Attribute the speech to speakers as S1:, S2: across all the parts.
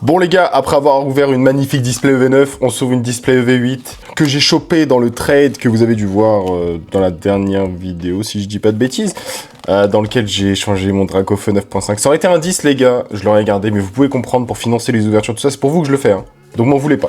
S1: Bon les gars, après avoir ouvert une magnifique display EV9, on s'ouvre une display EV8 que j'ai chopé dans le trade que vous avez dû voir dans la dernière vidéo, si je dis pas de bêtises, dans lequel j'ai échangé mon Dracofe 9.5. Ça aurait été un 10 les gars, je l'aurais gardé, mais vous pouvez comprendre, pour financer les ouvertures, tout ça, c'est pour vous que je le fais, hein. Donc m'en voulez pas.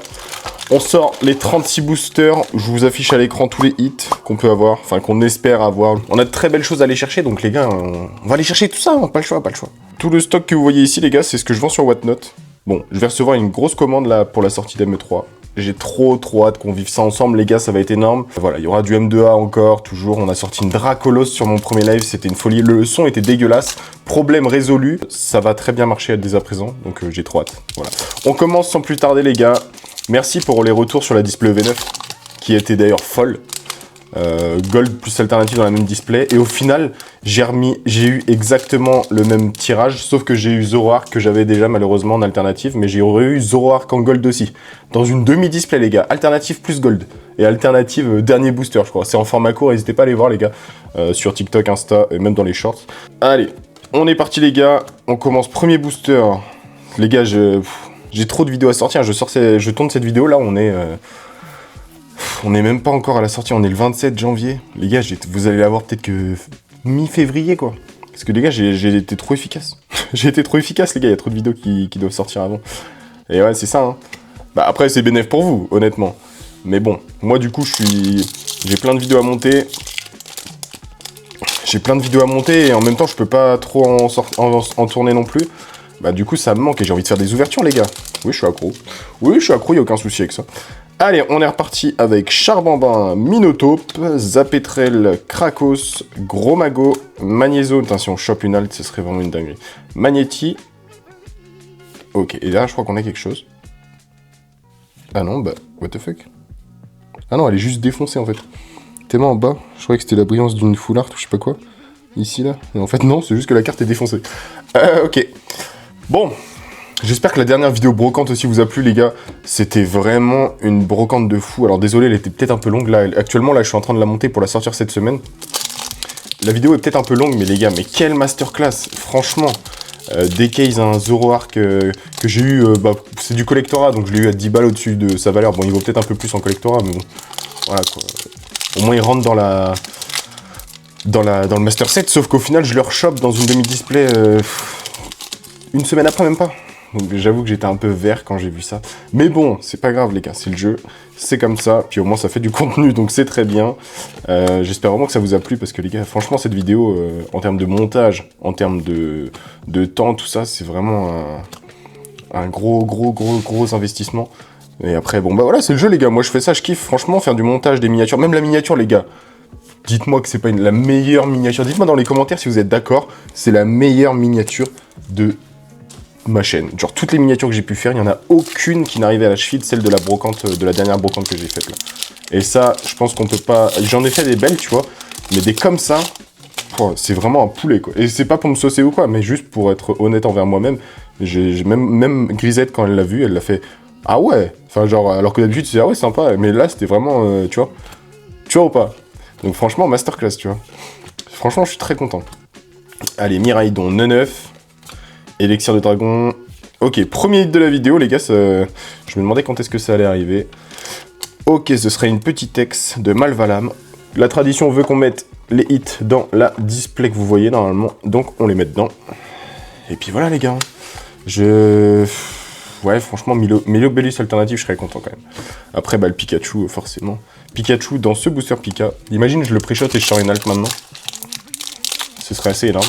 S1: On sort les 36 boosters, je vous affiche à l'écran tous les hits qu'on peut avoir, enfin qu'on espère avoir. On a de très belles choses à aller chercher, donc les gars, on va aller chercher tout ça, hein. Pas le choix, pas le choix. Tout le stock que vous voyez ici les gars, c'est ce que je vends sur Whatnot. Bon, je vais recevoir une grosse commande là pour la sortie d'ME3. J'ai trop hâte qu'on vive ça ensemble, les gars, ça va être énorme. Voilà, il y aura du M2A encore, toujours. On a sorti une Dracolos sur mon premier live, c'était une folie. Le son était dégueulasse, problème résolu. Ça va très bien marcher dès à présent, donc j'ai trop hâte. Voilà. On commence sans plus tarder, les gars. Merci pour les retours sur la display V9, qui était d'ailleurs folle. Gold plus alternative dans la même display, et au final j'ai eu exactement le même tirage, sauf que j'ai eu Zoroark que j'avais déjà malheureusement en alternative, mais j'ai eu Zoroark en gold aussi, dans une demi-display les gars, alternative plus gold, et alternative dernier booster je crois, c'est en format court, n'hésitez pas à aller voir les gars, sur TikTok, Insta, et même dans les shorts. Allez, on est parti les gars, on commence premier booster, les gars j'ai trop de vidéos à sortir, je tourne cette vidéo là, on n'est même pas encore à la sortie, on est le 27 janvier. Les gars, vous allez l'avoir peut-être que mi-février, quoi. Parce que les gars, j'ai été trop efficace. J'ai été trop efficace, les gars, il y a trop de vidéos qui doivent sortir avant. Et ouais, c'est ça, hein. Bah après, c'est bénéf pour vous, honnêtement. Mais bon, moi, du coup, j'ai plein de vidéos à monter. J'ai plein de vidéos à monter, et en même temps, je peux pas trop en tourner non plus. Bah du coup, ça me manque, et j'ai envie de faire des ouvertures, les gars. Oui, je suis accro. Oui, je suis accro, il n'y a aucun souci avec ça. Allez, on est reparti avec Charbambin, Minotaur, Zapetrel, Krakos, Gros Mago, Magnézo. Putain, si on chope une alt, ce serait vraiment une dinguerie. Magnéti. Ok, et là, je crois qu'on a quelque chose. Ah non, bah, what the fuck. Ah non, elle est juste défoncée, en fait. Tellement en bas, je croyais que c'était la brillance d'une full art ou je sais pas quoi. Ici, là. Et en fait, non, c'est juste que la carte est défoncée. Ok. Bon. J'espère que la dernière vidéo brocante aussi vous a plu les gars, c'était vraiment une brocante de fou. Alors désolé, elle était peut-être un peu longue là, actuellement là je suis en train de la monter pour la sortir cette semaine. La vidéo est peut-être un peu longue mais les gars, mais quelle masterclass, franchement. Decase, un Zoroark que j'ai eu, c'est du collectorat donc je l'ai eu à 10 balles au-dessus de sa valeur. Bon il vaut peut-être un peu plus en collectorat mais bon, voilà quoi. Au moins il rentre dans le master set, sauf qu'au final je le rechoppe dans une demi-display une semaine après même pas. Donc j'avoue que j'étais un peu vert quand j'ai vu ça. Mais bon, c'est pas grave les gars, c'est le jeu. C'est comme ça, puis au moins ça fait du contenu, donc c'est très bien. J'espère vraiment que ça vous a plu, parce que les gars, franchement cette vidéo, en termes de montage, en termes de temps, tout ça, c'est vraiment un gros investissement. Et après, bon bah voilà, c'est le jeu les gars, moi je fais ça, je kiffe. Franchement, faire du montage, des miniatures, même la miniature les gars. Dites-moi que c'est pas la meilleure miniature. Dites-moi dans les commentaires si vous êtes d'accord, c'est la meilleure miniature de ma chaîne. Genre toutes les miniatures que j'ai pu faire, il n'y en a aucune qui n'arrivait à la cheville de celle de la brocante, de la dernière brocante que j'ai faite là. Et ça, je pense qu'on peut pas... J'en ai fait des belles, tu vois, mais des comme ça, c'est vraiment un poulet quoi. Et c'est pas pour me saucer ou quoi, mais juste pour être honnête envers moi-même. J'ai même Grisette quand elle l'a vu, elle l'a fait « Ah ouais !» Enfin genre, alors que d'habitude c'est « Ah ouais, sympa !» Mais là, c'était vraiment, tu vois ou pas? Donc franchement, masterclass, tu vois. Franchement, je suis très content. Allez, Miraidon, Neneuf. Élixir de dragon. Ok, premier hit de la vidéo, les gars. Je me demandais quand est-ce que ça allait arriver. Ok, ce serait une petite ex de Malvalam. La tradition veut qu'on mette les hits dans la display que vous voyez normalement. Donc, on les met dedans. Et puis voilà, les gars. Ouais, franchement, Mélobellus alternative, je serais content quand même. Après, bah, le Pikachu, forcément. Pikachu dans ce booster Pika. Imagine, je le pré-shot et je sors une alt maintenant. Ce serait assez énorme.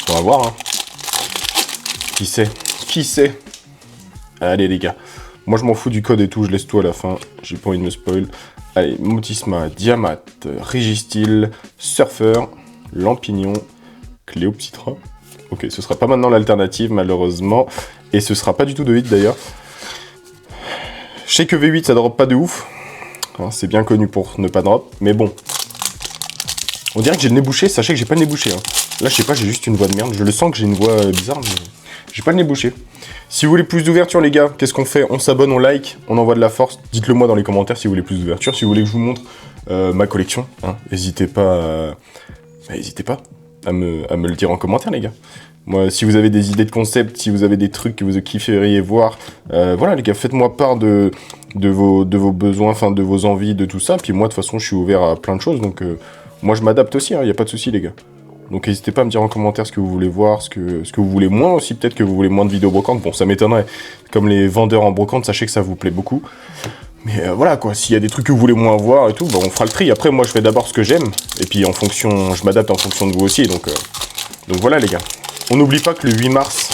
S1: On va voir, hein. Qui sait? Qui sait? Allez les gars, moi je m'en fous du code et tout, je laisse tout à la fin, j'ai pas envie de me spoil. Allez, Motisma, Diamat, Régistil, Surfer, Lampignon, Cléopsitra. Ok, ce sera pas maintenant l'alternative malheureusement, et ce sera pas du tout de hit d'ailleurs. Je sais que V8 ça drop pas de ouf, hein, c'est bien connu pour ne pas drop, mais bon. On dirait que j'ai le nez bouché, sachez que j'ai pas le nez bouché. Hein. Là je sais pas, j'ai juste une voix de merde, je le sens que j'ai une voix bizarre, mais... J'ai pas le nez bouché. Si vous voulez plus d'ouverture, les gars, qu'est-ce qu'on fait? On s'abonne, on like, on envoie de la force. Dites-le moi dans les commentaires si vous voulez plus d'ouverture. Si vous voulez que je vous montre ma collection, hein, n'hésitez pas à me le dire en commentaire, les gars. Moi, si vous avez des idées de concept, si vous avez des trucs que vous kifferiez voir, voilà les gars, faites-moi part de vos besoins, enfin de vos envies, de tout ça. Puis moi, de toute façon, je suis ouvert à plein de choses, donc moi je m'adapte aussi, il n'y a pas de souci les gars. Donc n'hésitez pas à me dire en commentaire ce que vous voulez voir, ce que vous voulez moins aussi, peut-être que vous voulez moins de vidéos brocantes. Bon, ça m'étonnerait. Comme les vendeurs en brocante, sachez que ça vous plaît beaucoup. Mais voilà quoi, s'il y a des trucs que vous voulez moins voir et tout, bah, on fera le tri. Après, moi je fais d'abord ce que j'aime, et puis en fonction, je m'adapte en fonction de vous aussi. Donc voilà les gars. On n'oublie pas que le 8 mars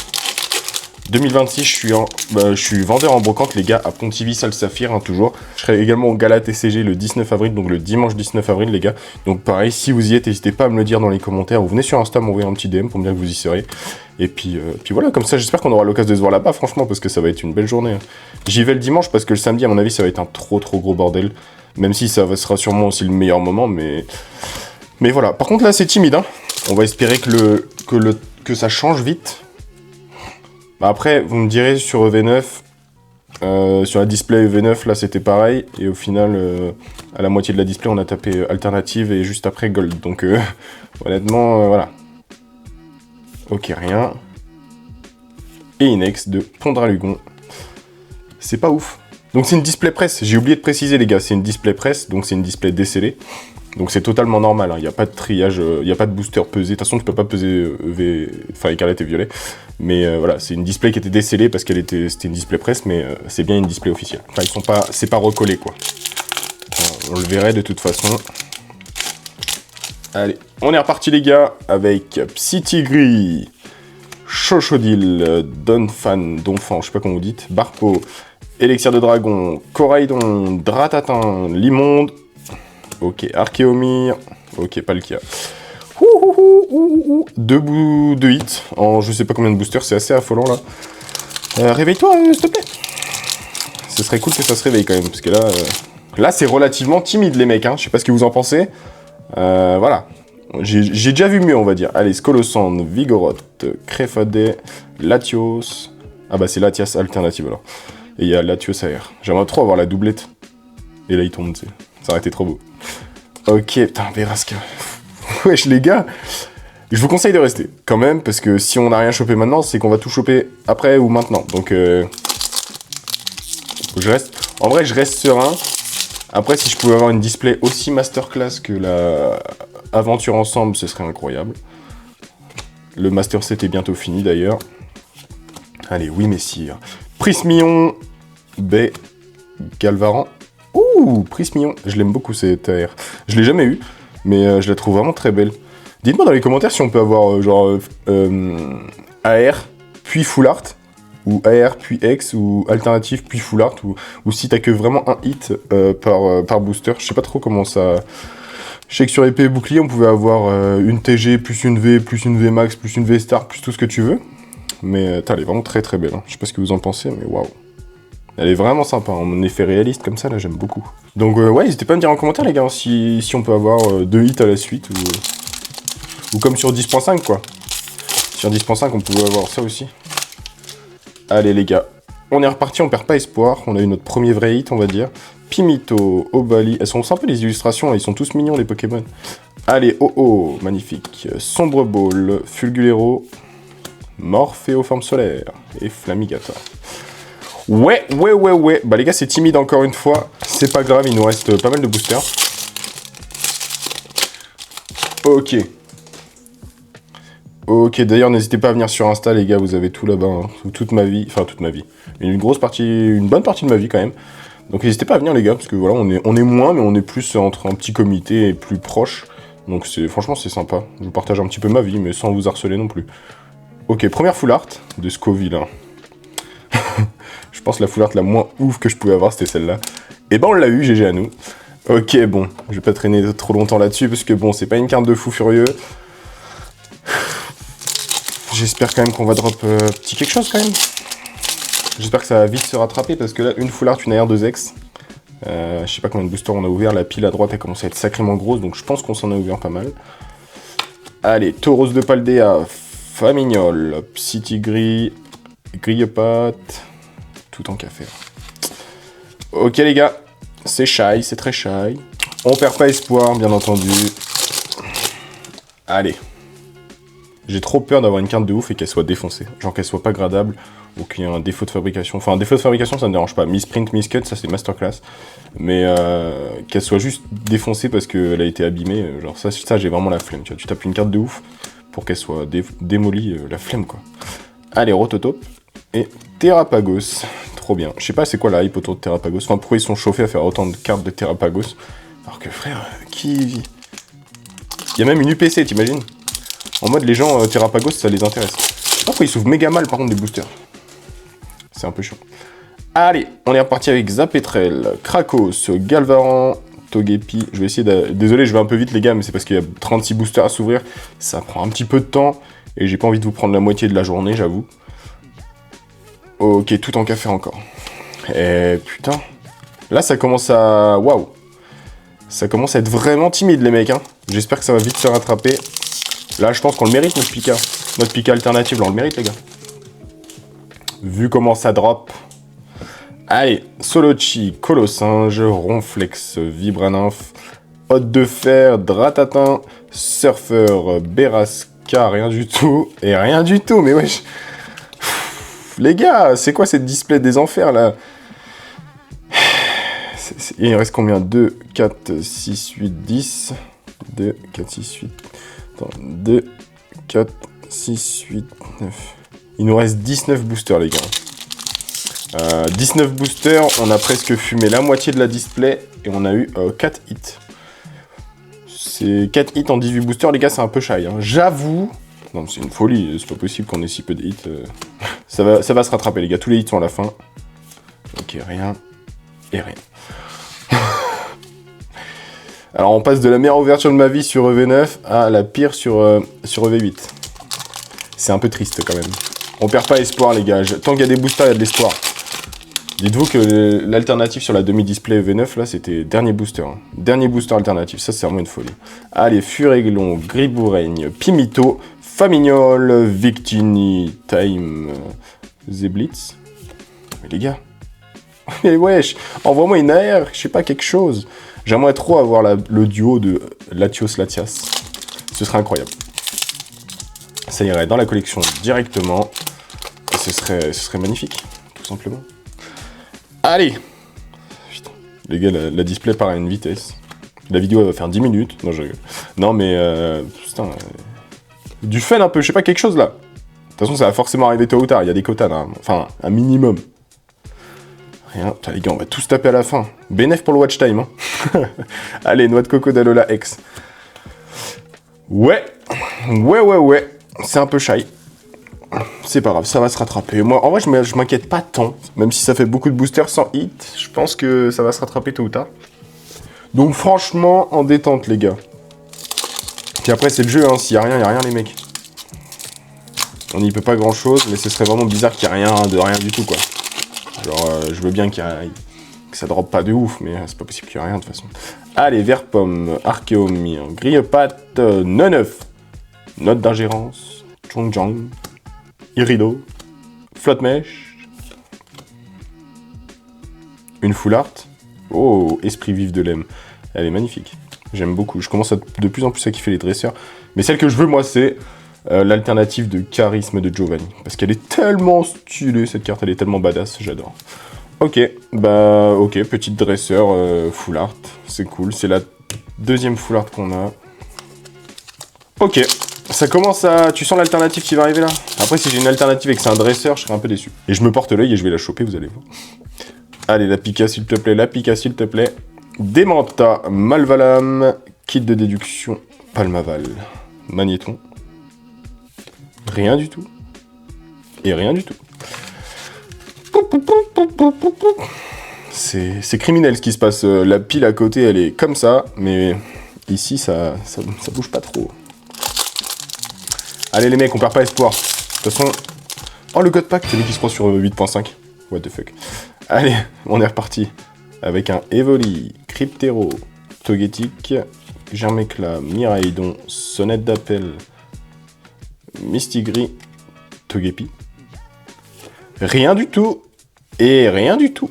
S1: 2026, je suis vendeur en brocante, les gars, à Pontivy, Salle Saphir, hein, toujours. Je serai également au Gala TCG le 19 avril, donc le dimanche 19 avril, les gars. Donc pareil, si vous y êtes, n'hésitez pas à me le dire dans les commentaires. Vous venez sur Insta, m'envoyer un petit DM pour me dire que vous y serez. Et puis voilà, comme ça, j'espère qu'on aura l'occasion de se voir là-bas, franchement, parce que ça va être une belle journée. Hein. J'y vais le dimanche, parce que le samedi, à mon avis, ça va être un trop gros bordel. Même si ça sera sûrement aussi le meilleur moment, mais voilà. Par contre, là, c'est timide, hein. On va espérer que ça change vite. Après, vous me direz sur EV9, sur la display EV9, là c'était pareil, et au final, à la moitié de la display, on a tapé alternative et juste après gold. Donc, honnêtement, voilà. Ok, rien. Et Inex de Pondralugon. C'est pas ouf. Donc c'est une display presse, j'ai oublié de préciser les gars, c'est une display presse, donc c'est une display décellée. Donc c'est totalement normal, il n'y a pas de triage, il n'y a pas de booster pesé. De toute façon, tu peux pas peser écarlate et violet. Mais voilà, c'est une display qui était décellée parce c'était une display presse, mais c'est bien une display officielle. Enfin, c'est pas recollé quoi. On le verrait de toute façon. Allez, on est reparti les gars avec Psytigris, Chochodil, Donphan, je sais pas comment vous dites, Barpo, Élixir de Dragon, Coraidon, Dratatin, Limonde. Ok, Archéomir. Ok, Palkia. Deux hits en je sais pas combien de boosters, c'est assez affolant là. Réveille-toi, s'il te plaît. Ce serait cool que ça se réveille quand même, parce que là c'est relativement timide les mecs, hein. Je sais pas ce que vous en pensez. Voilà. J'ai déjà vu mieux, on va dire. Allez, Skolosand, Vigoroth, Crefade, Latios. Ah bah c'est Latias alternative alors. Et il y a Latios AR. J'aimerais trop avoir la doublette. Et là il tombe, tu sais. Ça aurait été trop beau. Ok, putain, Verasca. Wesh, les gars, je vous conseille de rester, quand même, parce que si on n'a rien chopé maintenant, c'est qu'on va tout choper après ou maintenant. Donc, je reste... En vrai, je reste serein. Après, si je pouvais avoir une display aussi masterclass que la aventure ensemble, ce serait incroyable. Le Master 7 est bientôt fini, d'ailleurs. Allez, oui, messire. Prismion, B, Galvaran. Ouh, Prismion, je l'aime beaucoup cette AR. Je l'ai jamais eu, mais je la trouve vraiment très belle. Dites-moi dans les commentaires si on peut avoir AR puis Full Art, ou AR puis X, ou alternative puis Full Art, ou si t'as que vraiment un hit par booster. Je sais pas trop comment ça... Je sais que sur épée et bouclier, on pouvait avoir une TG, plus une V Max, plus une V Star, plus tout ce que tu veux. Mais elle est vraiment très belle. Hein. Je sais pas ce que vous en pensez, mais waouh. Elle est vraiment sympa, en effet réaliste comme ça, là, j'aime beaucoup. Donc ouais, n'hésitez pas à me dire en commentaire, les gars, si on peut avoir 2 hits à la suite, ou comme sur 10.5, quoi. Sur 10.5, on pouvait avoir ça aussi. Allez, les gars, on est reparti, on perd pas espoir. On a eu notre premier vrai hit, on va dire. Pimito, Obali, elles sont sympas les illustrations, ils sont tous mignons, les Pokémon. Allez, oh, magnifique. Sombre Ball, Fulgulero, Morphéoforme solaire et Flamigata. Ouais. Bah les gars, c'est timide encore une fois. C'est pas grave, il nous reste pas mal de boosters. Ok, d'ailleurs, n'hésitez pas à venir sur Insta, les gars, vous avez tout là-bas. Hein. Toute ma vie. Une bonne partie de ma vie quand même. Donc n'hésitez pas à venir, les gars, parce que voilà, on est moins, mais on est plus entre un petit comité et plus proche. Donc franchement, c'est sympa. Je vous partage un petit peu ma vie, mais sans vous harceler non plus. Ok, première full art de Scoville. Hein. Je pense que la full art la moins ouf que je pouvais avoir, c'était celle-là. Et ben on l'a eu, GG à nous. Ok, bon, je vais pas traîner trop longtemps là-dessus, parce que bon, c'est pas une carte de fou furieux. J'espère quand même qu'on va drop petit quelque chose quand même. J'espère que ça va vite se rattraper, parce que là, une full art, une AR 2X. Je sais pas combien de boosters on a ouvert, la pile à droite a commencé à être sacrément grosse, donc je pense qu'on s'en a ouvert pas mal. Allez, Tauros de Paldea, Famignol, Psytigris, Grillepat, tout en café. Ok les gars, c'est shy, c'est très shy. On perd pas espoir, bien entendu. Allez. J'ai trop peur d'avoir une carte de ouf et qu'elle soit défoncée. Genre qu'elle soit pas gradable ou qu'il y ait un défaut de fabrication. Enfin, un défaut de fabrication, ça me dérange pas. Misprint, miscut, ça c'est masterclass. Mais qu'elle soit juste défoncée parce qu'elle a été abîmée, genre ça j'ai vraiment la flemme. Tu vois, tu tapes une carte de ouf pour qu'elle soit démolie, la flemme quoi. Allez, Rototope et Terrapagos. Trop bien. Je sais pas c'est quoi la hype autour de Terrapagos. Enfin, pourquoi ils sont chauffés à faire autant de cartes de Terrapagos. Alors que frère, qui vit? Il y a même une UPC, t'imagines? En mode, les gens Terrapagos, ça les intéresse. Je sais pas pourquoi ils s'ouvrent méga mal, par contre, des boosters. C'est un peu chiant. Allez, on est reparti avec Zapetrel, Krakos, Galvaran, Togepi. Je vais essayer de... Désolé, je vais un peu vite, les gars, mais c'est parce qu'il y a 36 boosters à s'ouvrir. Ça prend un petit peu de temps, et j'ai pas envie de vous prendre la moitié de la journée, j'avoue. Ok, tout en café encore. Et putain. Là, ça commence à... Waouh. Ça commence à être vraiment timide, les mecs, hein. J'espère que ça va vite se rattraper. Là, je pense qu'on le mérite, notre Pika. Notre Pika alternative, là, on le mérite, les gars. Vu comment ça drop. Allez, Solochi, Colossinge, Ronflex, Vibranymph, Hôte de Fer, Dratatin, Surfeur, Berasca, rien du tout. Et rien du tout, mais wesh. Les gars, c'est quoi cette display des enfers, là? Il reste combien? 2, 4, 6, 8, 10. 2, 4, 6, 8. Attends, 2, 4, 6, 8, 9. Il nous reste 19 boosters, les gars. 19 boosters, on a presque fumé la moitié de la display et on a eu 4 hits. C'est 4 hits en 18 boosters, les gars, c'est un peu shy. Hein. J'avoue. Non, c'est une folie, c'est pas possible qu'on ait si peu de hits. Ça va se rattraper, les gars. Tous les hits sont à la fin. Ok, rien. Et rien. Alors, on passe de la meilleure ouverture de ma vie sur EV9 à la pire sur EV8. C'est un peu triste quand même. On perd pas espoir, les gars. Tant qu'il y a des boosters, il y a de l'espoir. Dites-vous que l'alternative sur la demi-display EV9, là, c'était dernier booster. Hein. Dernier booster alternatif. Ça, c'est vraiment une folie. Allez, Furéglon, Griboureigne, Pimito, Famignol, Victini, Time, Zeblitz. Mais les gars. Mais wesh, envoie-moi une AR, je sais pas, quelque chose. J'aimerais trop avoir le duo de Latios-Latias. Ce serait incroyable. Ça irait dans la collection directement. Et ce serait magnifique, tout simplement. Allez! Putain. Les gars, la display part à une vitesse. La vidéo, elle va faire 10 minutes. Non, non mais... putain... du fun un peu, je sais pas, quelque chose, là. De toute façon, ça va forcément arriver tôt ou tard. Il y a des quotas, là. Enfin, un minimum. Rien. Putain, les gars, on va tous taper à la fin. Bénéf pour le watch time, hein. Allez, noix de coco d'Alola X. Ouais. C'est un peu shy. C'est pas grave, ça va se rattraper. Moi, en vrai, je m'inquiète pas tant. Même si ça fait beaucoup de boosters sans hit, je pense que ça va se rattraper tôt ou tard. Donc franchement, en détente, les gars. Puis après, c'est le jeu, hein. S'il y a rien, les mecs. On n'y peut pas grand-chose, mais ce serait vraiment bizarre qu'il y ait rien de rien du tout, quoi. Genre, je veux bien que ça drop pas de ouf, mais c'est pas possible qu'il y ait rien, de toute façon. Allez, Vert-Pomme, Archéomir, Grille-Patte, Neuf, Note d'ingérence, Chongjang, Irido, Flotte-Mèche, une Full Art. Oh, Esprit Vif de Lemme. Elle est magnifique. J'aime beaucoup. Je commence de plus en plus à kiffer les dresseurs. Mais celle que je veux, moi, c'est l'alternative de Charisme de Giovanni. Parce qu'elle est tellement stylée, cette carte. Elle est tellement badass. J'adore. Ok. Bah, ok. Petite dresseur Full Art. C'est cool. C'est la deuxième Full Art qu'on a. Ok. Ça commence à... Tu sens l'alternative qui va arriver là? Après, si j'ai une alternative et que c'est un dresseur, je serai un peu déçu. Et je me porte l'œil et je vais la choper, vous allez voir. Allez, la Pika, s'il te plaît. La Pika, s'il te plaît. Démenta, Malvalam, kit de déduction, Palmaval, Magnéton. Rien du tout. Et rien du tout. C'est criminel ce qui se passe. La pile à côté, elle est comme ça, mais ici, ça bouge pas trop. Allez les mecs, on perd pas espoir. De toute façon... Oh, le God Pack, c'est lui qui se prend sur 8.5. What the fuck. Allez, on est reparti. Avec un Evoli, Cryptero, Togetic, Germécla, Miraidon, Sonnette d'appel, Mistigris, Togepi. Rien du tout. Et rien du tout.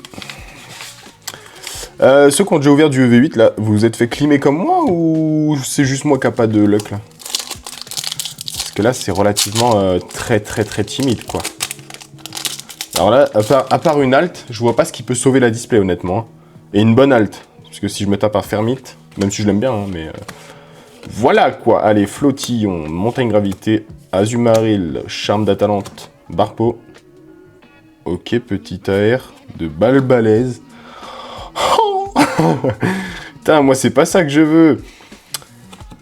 S1: Ceux qui ont déjà ouvert du EV8, là, vous vous êtes fait climer comme moi ou c'est juste moi qui n'a pas de luck, là? Parce Parce que là, c'est relativement très timide, quoi. Alors là, à part une alt, je vois pas ce qui peut sauver la display, honnêtement. Et une bonne alt. Parce que si je me tape un Fermite, même si je l'aime bien, hein, mais... Voilà, quoi. Allez, Flottillon, Montagne Gravité, Azumarill, Charme d'Atalante, Barpo. Ok, petit AR de Balbalaise. Oh putain, moi, c'est pas ça que je veux.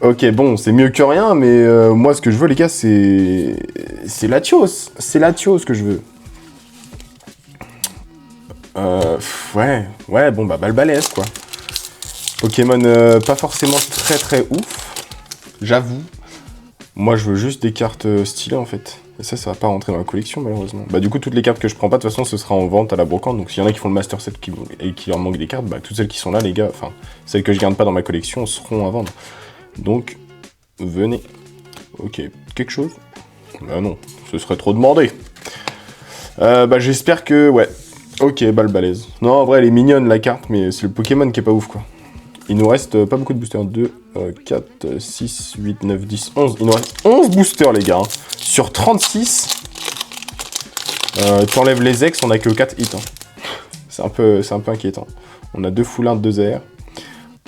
S1: Ok, bon, c'est mieux que rien, mais moi, ce que je veux, les gars, c'est Latios. C'est Latios que je veux. Ouais, bon, bah, Balbalaise, quoi. Pokémon pas forcément très ouf, j'avoue. Moi, je veux juste des cartes stylées, en fait. Et ça va pas rentrer dans la collection, malheureusement. Bah, du coup, toutes les cartes que je prends pas, de toute façon, ce sera en vente à la brocante. Donc, s'il y en a qui font le Master Set et qui leur manque des cartes, bah, toutes celles qui sont là, les gars, enfin, celles que je garde pas dans ma collection, seront à vendre. Donc, venez. Ok, quelque chose? Bah non, ce serait trop demandé. Bah, j'espère que... Ouais. Ok, Balbalaise. Non, en vrai, elle est mignonne, la carte, mais c'est le Pokémon qui est pas ouf, quoi. Il nous reste pas beaucoup de boosters. 2, 4, 6, 8, 9, 10, 11. Il nous reste 11 boosters, les gars. Hein. Sur 36, t'enlèves les ex, on a que 4 hits. Hein. C'est un peu inquiétant. On a 2 full 1, 2 AR.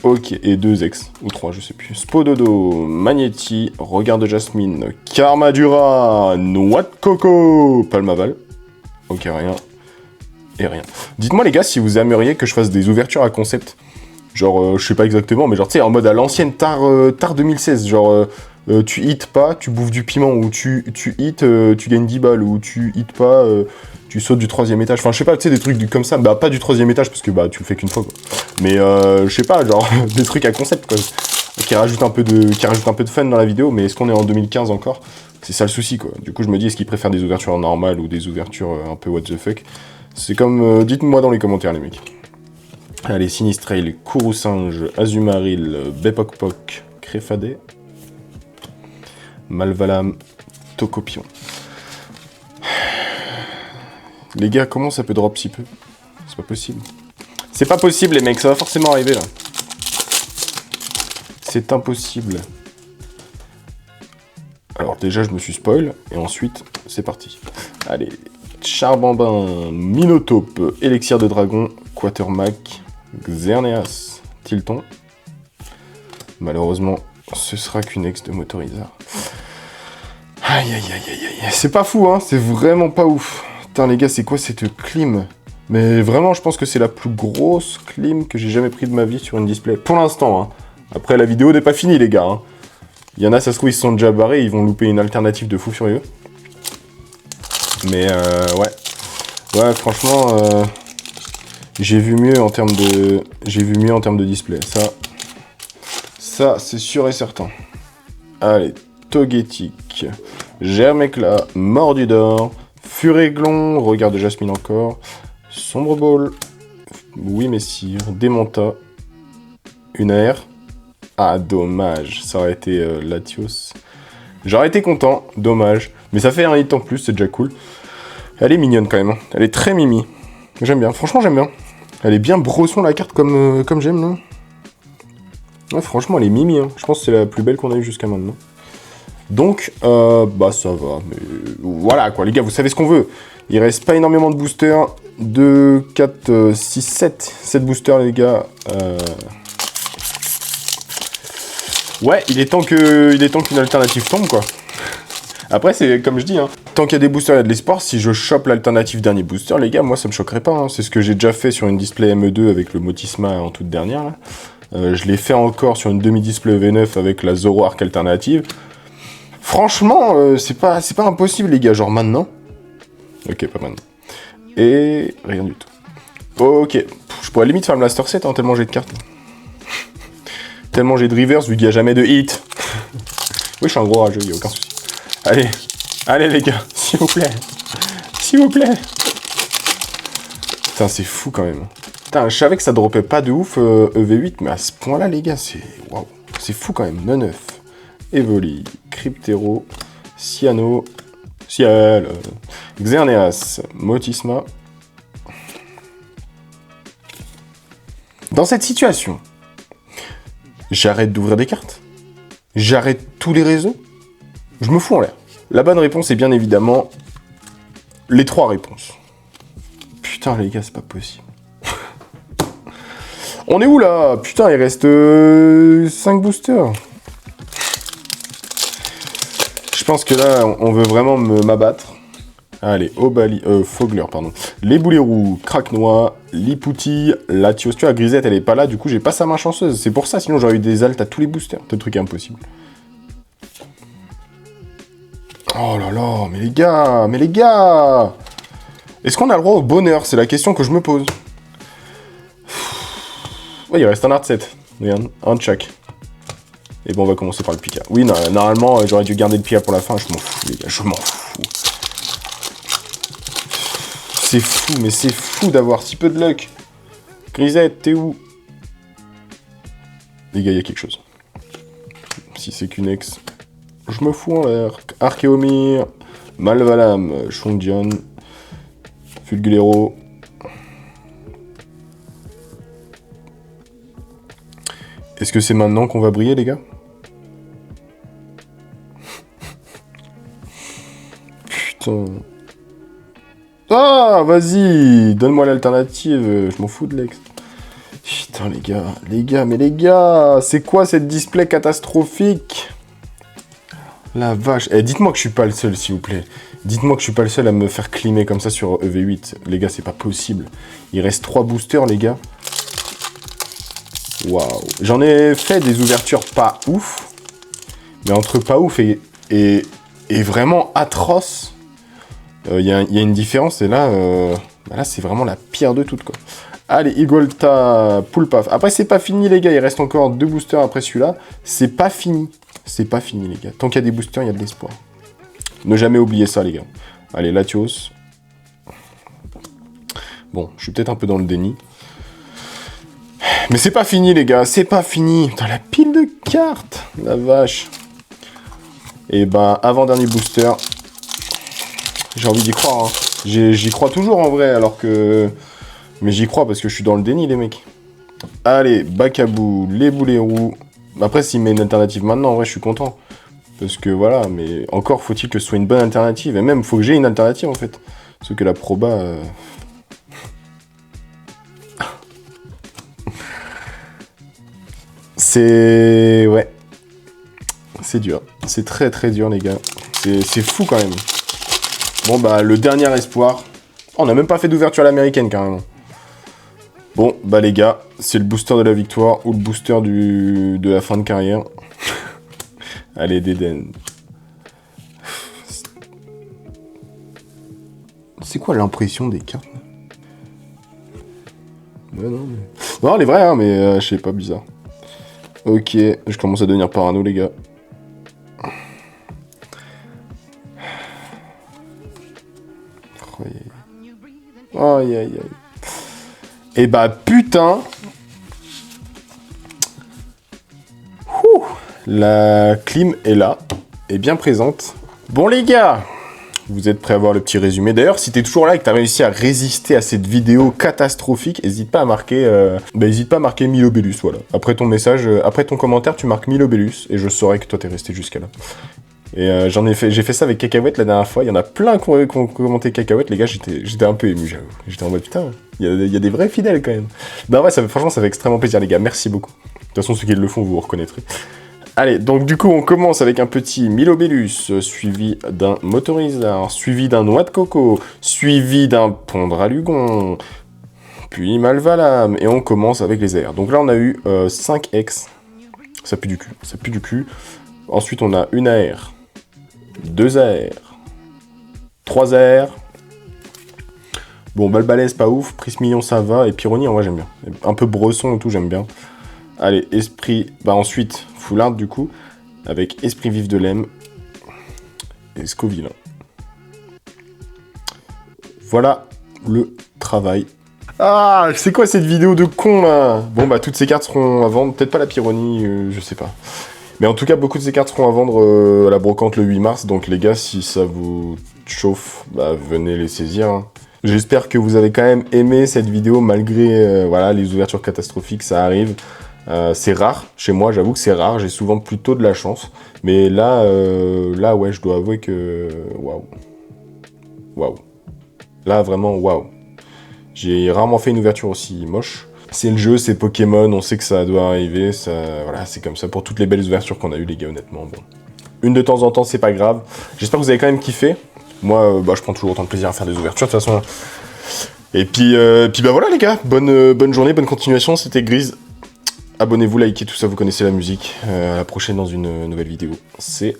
S1: Ok, et 2 ex. Ou 3, je sais plus. Spododo, Magnéti, Regard de Jasmine, Karmadura, Noix de Coco, Palmaval. Ok, rien. Et rien. Dites-moi, les gars, si vous aimeriez que je fasse des ouvertures à concept. Genre, je sais pas exactement, mais genre, tu sais, en mode à l'ancienne Tar 2016. Genre, tu hits pas, tu bouffes du piment. Ou tu hits, tu gagnes 10 balles. Ou tu hits pas, tu sautes du 3e étage. Enfin, je sais pas, tu sais, des trucs comme ça. Bah, pas du 3e étage, parce que bah, tu le fais qu'une fois, quoi. Mais, je sais pas, genre, des trucs à concept, quoi. Qui rajoutent un peu de fun dans la vidéo. Mais est-ce qu'on est en 2015 encore? C'est ça le souci, quoi. Du coup, je me dis, est-ce qu'ils préfèrent des ouvertures normales ou des ouvertures un peu what the fuck? C'est comme, dites-moi dans les commentaires, les mecs. Allez, Sinistrail, Kourou-Singe, Azumarill, Bepokpok, Créfadé, Malvalam, Tokopion. Les gars, comment ça peut drop si peu? C'est pas possible. C'est pas possible, les mecs, ça va forcément arriver, là. C'est impossible. Alors déjà, je me suis spoil, et ensuite, c'est parti. Allez, Charbambin, Minotape, Élixir de Dragon, Quatermack, Xerneas, Tilton. Malheureusement, ce sera qu'une ex de Motorizard. Aïe. C'est pas fou, hein, c'est vraiment pas ouf. Putain, les gars, c'est quoi cette clim? Mais vraiment, je pense que c'est la plus grosse clim que j'ai jamais pris de ma vie sur une display. Pour l'instant, hein. Après, la vidéo n'est pas finie, les gars. Hein. Il y en a, ça se trouve, ils se sont déjà barrés, ils vont louper une alternative de fou furieux. Mais, ouais. Ouais, franchement... J'ai vu mieux en termes de display. Ça c'est sûr et certain. Allez, Togetic, Germéclat, Mordudor, Furéglon, Regard de Jasmine encore, Sombre Ball, oui messire, Démenta, une AR. Ah, dommage, ça aurait été Latios. J'aurais été content, dommage. Mais ça fait un hit en plus, c'est déjà cool. Elle est mignonne quand même, hein. Elle est très mimi. J'aime bien, franchement j'aime bien. Elle est bien brosson la carte comme j'aime là. Ouais, franchement elle est mimi, hein. Je pense que c'est la plus belle qu'on a eue jusqu'à maintenant. Donc, bah ça va, mais voilà quoi les gars, vous savez ce qu'on veut. Il reste pas énormément de boosters. 2, 4, 6, 7 boosters les gars. Ouais, il est temps qu'une alternative tombe quoi. Après, c'est comme je dis, hein, tant qu'il y a des boosters, il y a de l'espoir. Si je chope l'alternative dernier booster, les gars, moi, ça me choquerait pas. Hein. C'est ce que j'ai déjà fait sur une display ME2 avec le Motisma en toute dernière. Là. Je l'ai fait encore sur une demi-display V9 avec la Zoroark alternative. Franchement, c'est pas impossible, les gars. Genre maintenant. Ok, pas maintenant. Et rien du tout. Ok. Je pourrais limite faire le Master Set, hein, tellement j'ai de cartes. Tellement j'ai de reverse, vu qu'il n'y a jamais de hit. Oui, je suis un gros rageux, il n'y a aucun souci. Allez les gars, s'il vous plaît. S'il vous plaît. Putain, c'est fou quand même. Putain, je savais que ça dropait pas de ouf EV8, mais à ce point-là, les gars, c'est... Waouh. C'est fou quand même. 9. Evoli, Cryptero, Cyano, Ciel, Xerneas, Motisma. Dans cette situation, j'arrête d'ouvrir des cartes. J'arrête tous les réseaux. Je me fous en l'air. La bonne réponse est bien évidemment les 3 réponses. Putain les gars, c'est pas possible. On est où là? Putain, il reste 5 boosters. Je pense que là, on veut vraiment m'abattre. Allez, Obali, Fogler, pardon. Les boulets roux, Craque-Noix, Lipouti, Latios. Tu vois, Grisette, elle est pas là, du coup, j'ai pas sa main chanceuse. C'est pour ça, sinon j'aurais eu des altes à tous les boosters. C'est un truc impossible. Oh là là, mais les gars est-ce qu'on a le droit au bonheur? C'est la question que je me pose. Ouais, il reste un art set. Regarde, un de chaque. Et bon, on va commencer par le Pika. Oui, normalement, j'aurais dû garder le Pika pour la fin. Je m'en fous, les gars, je m'en fous. C'est fou, mais c'est fou d'avoir si peu de luck. Grisette, t'es où? Les gars, il y a quelque chose. Si c'est qu'une ex, je me fous en l'air. Archéomir, Malvalam, Shondion, Fulgulero. Est-ce que c'est maintenant qu'on va briller, les gars? Putain. Ah, vas-y, donne-moi l'alternative, je m'en fous de l'ex. Putain, les gars, c'est quoi cette display catastrophique? La vache. Eh, dites-moi que je suis pas le seul, s'il vous plaît. Dites-moi que je suis pas le seul à me faire climer comme ça sur EV8. Les gars, c'est pas possible. Il reste 3 boosters, les gars. Waouh. J'en ai fait des ouvertures pas ouf. Mais entre pas ouf et vraiment atroce, il y a une différence. Et là, là c'est vraiment la pire de toutes, quoi. Allez, Igolta, Poulpaf. Après, c'est pas fini, les gars. Il reste encore 2 boosters après celui-là. C'est pas fini. C'est pas fini, les gars. Tant qu'il y a des boosters, il y a de l'espoir. Ne jamais oublier ça, les gars. Allez, Latios. Bon, je suis peut-être un peu dans le déni. Mais c'est pas fini, les gars. C'est pas fini. Putain, la pile de cartes. La vache. Et ben, avant-dernier booster. J'ai envie d'y croire. Hein. J'y crois toujours, en vrai, alors que... Mais j'y crois parce que je suis dans le déni, les mecs. Allez, Bacabou, les boulets roux. Après, s'il met une alternative maintenant, en vrai, je suis content. Parce que voilà, mais encore faut-il que ce soit une bonne alternative. Et même, faut que j'ai une alternative, en fait. Parce que la proba... C'est... Ouais. C'est dur. C'est très très dur, les gars. C'est fou, quand même. Bon, bah, le dernier espoir. Oh, on n'a même pas fait d'ouverture à l'américaine, carrément. Bon, bah les gars, c'est le booster de la victoire ou le booster de la fin de carrière. Allez, Deden. C'est quoi l'impression des cartes? Ouais, non, mais... Non, elle est vraie, hein, mais je sais pas, bizarre. Ok, je commence à devenir parano, les gars. Aïe, aïe, aïe. Et bah putain. Ouh, la clim est là, est bien présente. Bon les gars, vous êtes prêts à voir le petit résumé. D'ailleurs, si t'es toujours là et que t'as réussi à résister à cette vidéo catastrophique, n'hésite pas à marquer, Milobellus, voilà. Après ton message, après ton commentaire, tu marques Milobellus et je saurai que toi t'es resté jusqu'à là. Et j'ai fait ça avec Cacahuète la dernière fois. Il y en a plein qui ont commenté Cacahuète. Les gars, j'étais un peu ému, j'avoue. J'étais en mode putain, il y a des vrais fidèles quand même. Bah ouais, franchement, ça fait extrêmement plaisir, les gars. Merci beaucoup. De toute façon, ceux qui le font, vous reconnaîtrez. Allez, donc du coup, on commence avec un petit Milobellus, suivi d'un Motorizard, suivi d'un Noix de Coco, suivi d'un Pondralugon, puis Malvalam, et on commence avec les airs. Donc là, on a eu 5 X. Ça pue du cul, ça pue du cul. Ensuite, on a une AR. 2 AR, 3 AR. Bon, Balbalès, pas ouf. Prismillon, ça va. Et Pyrrhonier, en vrai, j'aime bien. Un peu Bresson et tout, j'aime bien. Allez, Esprit... Bah, ensuite, Foulard, du coup. Avec Esprit Vif de Lem. Et Scoville. Voilà le travail. Ah, c'est quoi cette vidéo de con, là? Bon, bah, toutes ces cartes seront à vendre. Peut-être pas la Pyrrhonie, je sais pas. Mais en tout cas, beaucoup de ces cartes seront à vendre à la brocante le 8 mars. Donc les gars, si ça vous chauffe, bah, venez les saisir. Hein. J'espère que vous avez quand même aimé cette vidéo malgré voilà, les ouvertures catastrophiques, ça arrive. C'est rare, chez moi, j'avoue que c'est rare, j'ai souvent plutôt de la chance. Mais là, ouais, je dois avouer que... Waouh. Waouh. Là, vraiment, waouh. J'ai rarement fait une ouverture aussi moche. C'est le jeu, c'est Pokémon, on sait que ça doit arriver, voilà, c'est comme ça pour toutes les belles ouvertures qu'on a eues, les gars, honnêtement, bon. Une de temps en temps, c'est pas grave. J'espère que vous avez quand même kiffé. Moi, je prends toujours autant de plaisir à faire des ouvertures, de toute façon. Et puis bah voilà, les gars, bonne journée, bonne continuation, c'était Grise. Abonnez-vous, likez, tout ça, vous connaissez la musique. À la prochaine dans une nouvelle vidéo. C'est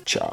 S1: ciao.